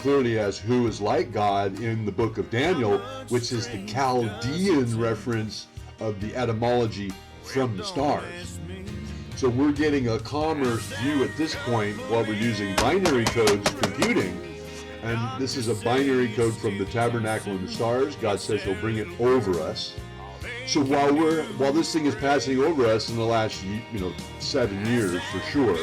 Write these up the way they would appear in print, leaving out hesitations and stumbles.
clearly as who is like God in the book of Daniel, which is the Chaldean reference of the etymology from the stars. So we're getting a commerce view at this point while we're using binary codes computing. And this is a binary code from the Tabernacle and the stars. God says he'll bring it over us. So while this thing is passing over us in the last 7 years for sure,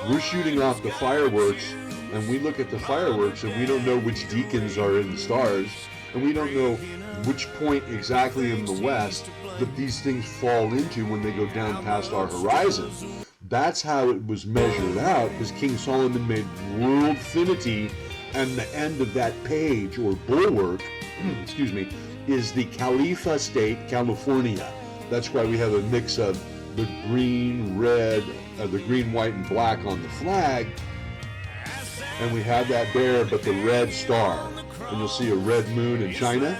we're shooting off the fireworks, and we look at the fireworks and we don't know which deacons are in the stars, and we don't know which point exactly in the west that these things fall into when they go down past our horizon. That's how it was measured out, because King Solomon made worldfinity, and the end of that page or bulwark, excuse me, is the Khalifa state, California. That's why we have a mix of the green, red, the green, white, and black on the flag, and we have that there, but the red star. And you'll see a red moon in China.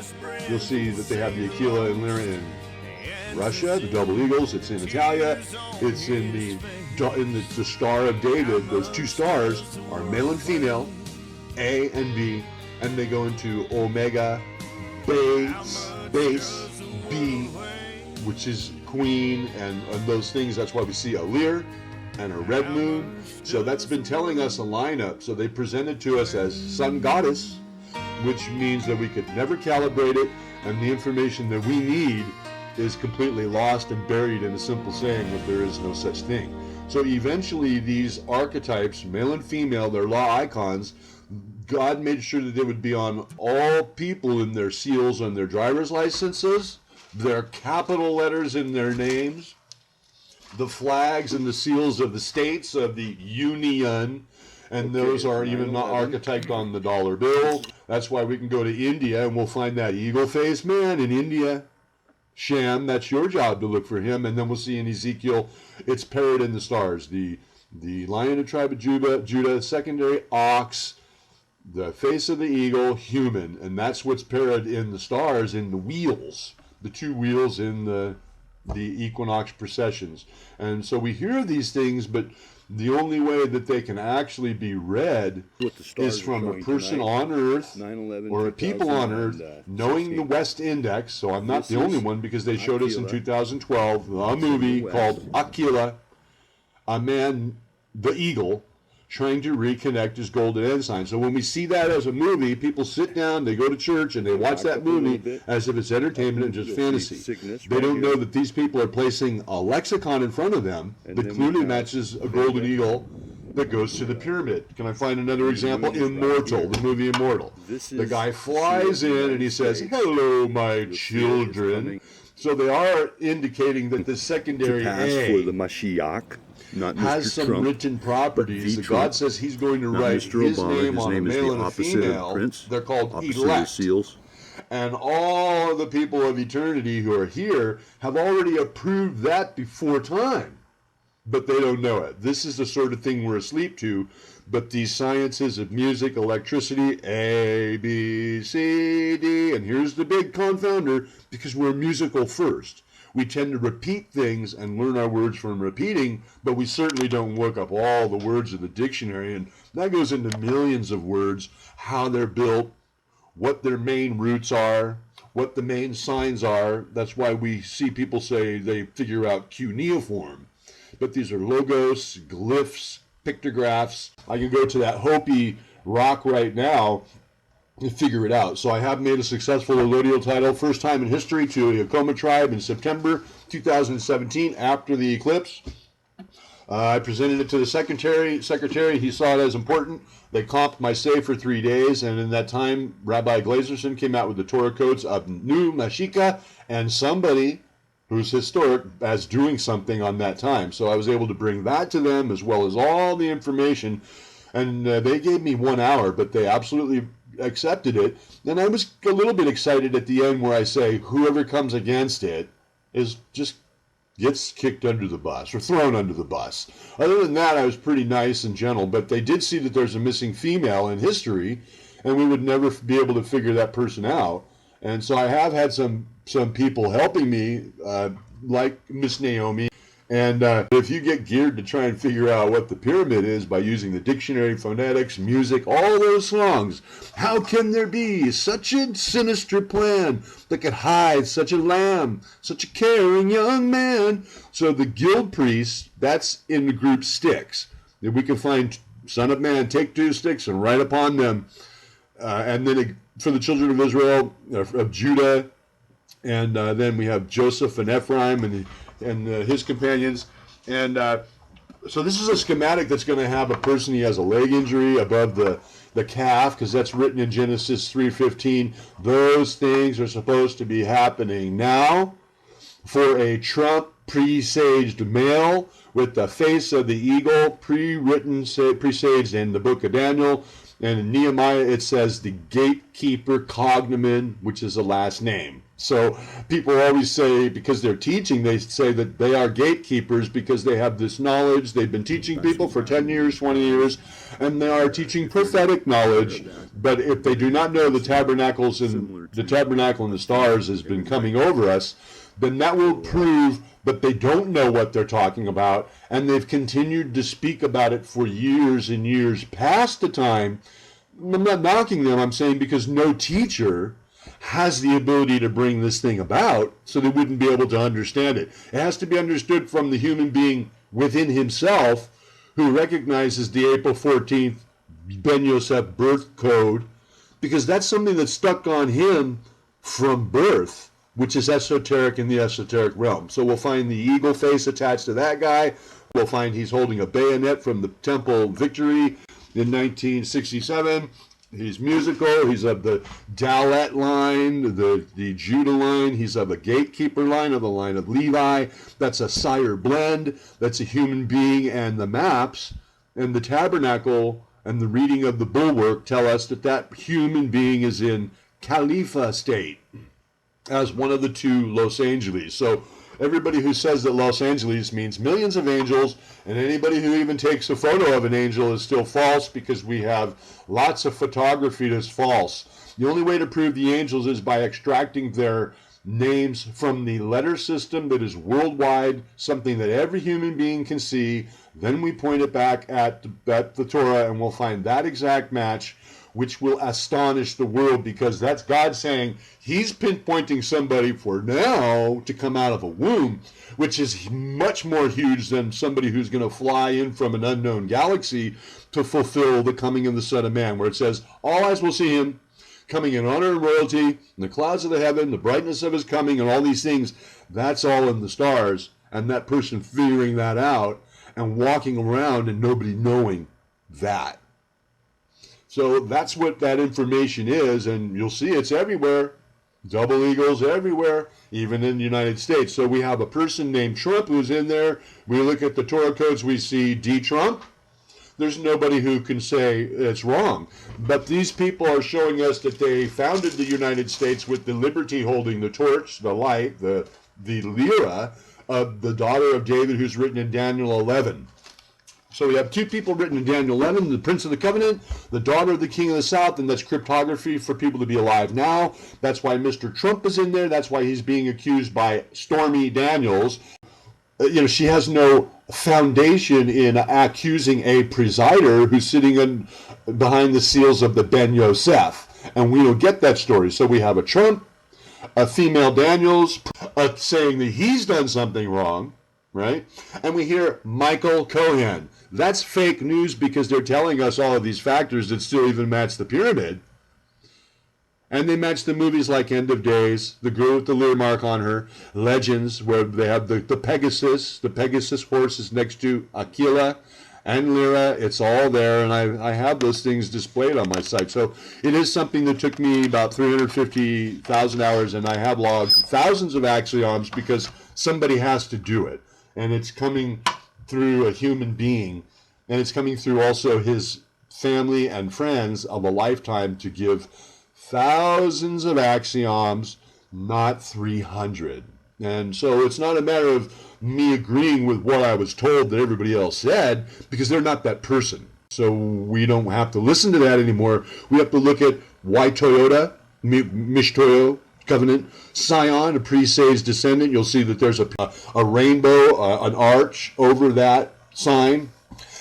You'll see that they have the Aquila and Lyra in Russia, the double eagles. It's in Italia. It's in the Star of David. Those two stars are male and female, A and B, and they go into Omega, base, B, which is Queen, and those things. That's why we see a Lyre and a red moon. So that's been telling us a lineup. So they presented to us as sun goddess, which means that we could never calibrate it, and the information that we need is completely lost and buried in a simple saying that there is no such thing. So eventually these archetypes, male and female, they're law icons. God made sure that they would be on all people in their seals on their driver's licenses, their capital letters in their names, the flags and the seals of the states of the Union, and those are even not archetyped on the dollar bill. That's why we can go to India and we'll find that eagle-faced man in India. Shem, that's your job to look for him. And then we'll see in Ezekiel, it's parrot in the stars. The lion of tribe of Judah, secondary ox, the face of the eagle, human. And that's what's parrot in the stars, in the wheels, the two wheels in the equinox processions. And so we hear these things, but the only way that they can actually be read is from a person on Earth or a people on Earth knowing the West Index. So I'm not the only one, because they showed us in 2012 a movie called Aquila, a man, the eagle, trying to reconnect his golden ensign. So when we see that as a movie, people sit down, they go to church, and they watch that movie as if it's entertainment and just fantasy. They don't know that these people are placing a lexicon in front of them that clearly matches a golden eagle that goes to the pyramid. Can I find another example? Immortal, the movie Immortal. The guy flies in and he says, "Hello, my children." So they are indicating that the secondary A for the Mashiach, not has Mr. some Trump, written properties that God says he's going to not write Mr. his Obama. name His on a name is male the and a opposite of female. Prince, They're called opposite of elect. seals. And all the people of eternity who are here have already approved that before time. But they don't know it. This is the sort of thing we're asleep to. But these sciences of music, electricity, A, B, C, D, and here's the big confounder, because we're musical first. We tend to repeat things and learn our words from repeating, but we certainly don't look up all the words of the dictionary, and that goes into millions of words, how they're built, what their main roots are, what the main signs are. That's why we see people say they figure out cuneiform. But these are logos, glyphs, pictographs. I can go to that Hopi rock right now and figure it out. So I have made a successful allodial title, first time in history, to the Yakoma tribe in September 2017 after the eclipse. I presented it to the secretary. He saw it as important. They comped my stay for 3 days, and in that time, Rabbi Glazerson came out with the Torah codes of New Mashiach, and somebody who's historic as doing something on that time. So I was able to bring that to them, as well as all the information, and they gave me 1 hour, but they absolutely accepted it. And I was a little bit excited at the end where I say whoever comes against it is just gets kicked under the bus or thrown under the bus. Other than that, I was pretty nice and gentle, but they did see that there's a missing female in history, and we would never be able to figure that person out. And so I have had some people helping me, like Miss Naomi And if you get geared to try and figure out what the pyramid is by using the dictionary, phonetics, music, all those songs, how can there be such a sinister plan that could hide such a lamb, such a caring young man? So the guild priests, that's in the group Styx. If we can find Son of Man, take 2 sticks and write upon them. And then for the children of Israel, of Judah, and then we have Joseph and Ephraim and his companions. And so this is a schematic that's going to have a person, he has a leg injury above the calf, because that's written in Genesis 3:15. Those things are supposed to be happening now for a trump presaged male with the face of the eagle, presaged in the book of Daniel. And in Nehemiah it says the gatekeeper cognomen, which is a last name. So people always say, because they're teaching, they say that they are gatekeepers because they have this knowledge. They've been teaching people for 10 years, 20 years, and they are teaching prophetic knowledge. But if they do not know the tabernacle and the stars has been coming over us, then that will prove that they don't know what they're talking about, and they've continued to speak about it for years and years past the time. I'm not knocking them, I'm saying because no teacher has the ability to bring this thing about, so they wouldn't be able to understand it. It has to be understood from the human being within himself, who recognizes the April 14th Ben Yosef birth code, because that's something that's stuck on him from birth, which is esoteric in the esoteric realm. So we'll find the eagle face attached to that guy. We'll find he's holding a bayonet from the temple victory in 1967. He's musical. He's of the Dalet line, the Judah line. He's of a gatekeeper line, of the line of Levi. That's a sire blend. That's a human being. And the maps and the tabernacle and the reading of the bulwark tell us that that human being is in Khalifa state as one of the 2 Los Angeles. So everybody who says that Los Angeles means millions of angels, and anybody who even takes a photo of an angel is still false, because we have lots of photography that's false. The only way to prove the angels is by extracting their names from the letter system that is worldwide, something that every human being can see. Then we point it back at the Torah, and we'll find that exact match, which will astonish the world, because that's God saying he's pinpointing somebody for now to come out of a womb, which is much more huge than somebody who's going to fly in from an unknown galaxy to fulfill the coming of the Son of Man, where it says all eyes will see him coming in honor and royalty, in the clouds of the heaven, the brightness of his coming, and all these things. That's all in the stars, and that person figuring that out and walking around and nobody knowing that. So that's what that information is, and you'll see it's everywhere. Double eagles everywhere, even in the United States. So we have a person named Trump who's in there. We look at the Torah codes, we see D. Trump. There's nobody who can say it's wrong. But these people are showing us that they founded the United States with the liberty holding the torch, the light, the lyra of the daughter of David, who's written in Daniel 11. So we have 2 people written in Daniel 11, the Prince of the Covenant, the daughter of the King of the South, and that's cryptography for people to be alive now. That's why Mr. Trump is in there. That's why he's being accused by Stormy Daniels. She has no foundation in accusing a presider who's sitting behind the seals of the Ben Yosef. And we don't get that story. So we have a Trump, a female Daniels, saying that he's done something wrong, right? And we hear Michael Cohen. That's fake news, because they're telling us all of these factors that still even match the pyramid. And they match the movies like End of Days, The Girl with the Lear Mark on Her, Legends, where they have the Pegasus horse is next to Aquila and Lyra. It's all there, and I have those things displayed on my site. So it is something that took me about 350,000 hours, and I have logged thousands of axioms, because somebody has to do it. And it's coming through a human being, and it's coming through also his family and friends of a lifetime to give thousands of axioms, not 300. And so it's not a matter of me agreeing with what I was told that everybody else said, because they're not that person. So we don't have to listen to that anymore. We have to look at why Toyota, Mishtoyo, covenant. Sion, a pre-Save's descendant. You'll see that there's a rainbow, an arch over that sign.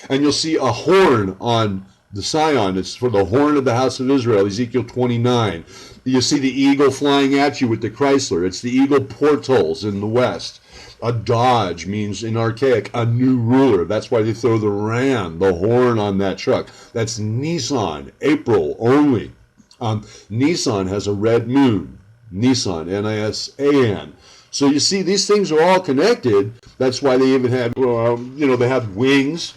And you'll see a horn on the Sion. It's for the horn of the house of Israel, Ezekiel 29. You see the eagle flying at you with the Chrysler. It's the eagle portals in the west. A Dodge means, in archaic, a new ruler. That's why they throw the ram, the horn on that truck. That's Nisan, April only. Nisan has a red moon. Nisan, N-I-S-A-N. So you see, these things are all connected. That's why they even have, they have wings.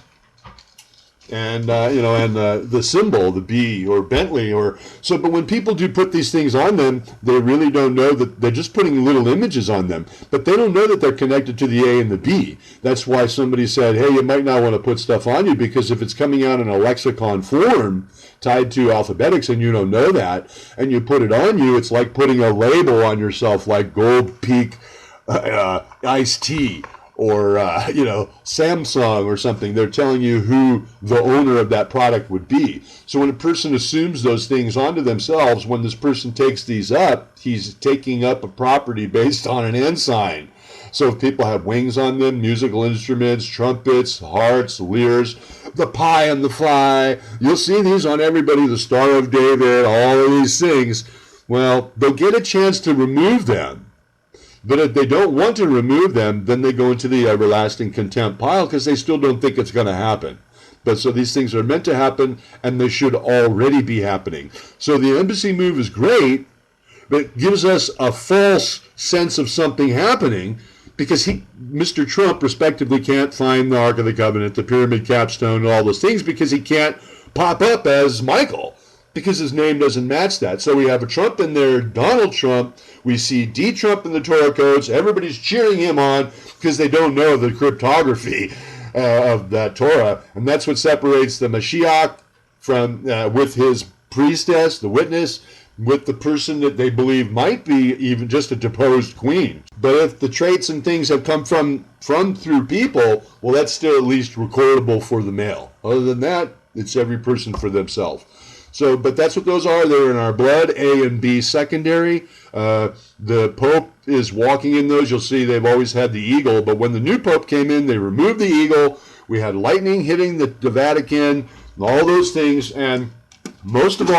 And, the symbol, the B or Bentley but when people do put these things on them, they really don't know that they're just putting little images on them, but they don't know that they're connected to the A and the B. That's why somebody said, hey, you might not want to put stuff on you, because if it's coming out in a lexicon form tied to alphabetics and you don't know that, and you put it on you, it's like putting a label on yourself like Gold Peak iced tea. Or, Samsung or something. They're telling you who the owner of that product would be. So when a person assumes those things onto themselves, when this person takes these up, he's taking up a property based on an ensign. So if people have wings on them, musical instruments, trumpets, harps, lyres, the pie and the fly, you'll see these on everybody, the Star of David, all of these things. Well, they'll get a chance to remove them. But if they don't want to remove them, then they go into the everlasting contempt pile because they still don't think it's going to happen. But so these things are meant to happen, and they should already be happening. So the embassy move is great, but it gives us a false sense of something happening because Mr. Trump, respectively, can't find the Ark of the Covenant, the pyramid capstone, and all those things because he can't pop up as Michael, because his name doesn't match that. So we have a Trump in there, Donald Trump. We see D. Trump in the Torah codes. Everybody's cheering him on because they don't know the cryptography of that Torah. And that's what separates the Mashiach from with his priestess, the witness, with the person that they believe might be even just a deposed queen. But if the traits and things have come from through people, well, that's still at least recordable for the male. Other than that, it's every person for themselves. So, but that's what those are. They're in our blood, A and B secondary. The Pope is walking in those. You'll see they've always had the eagle, but when the new Pope came in, they removed the eagle. We had lightning hitting the Vatican, all those things, and most of all,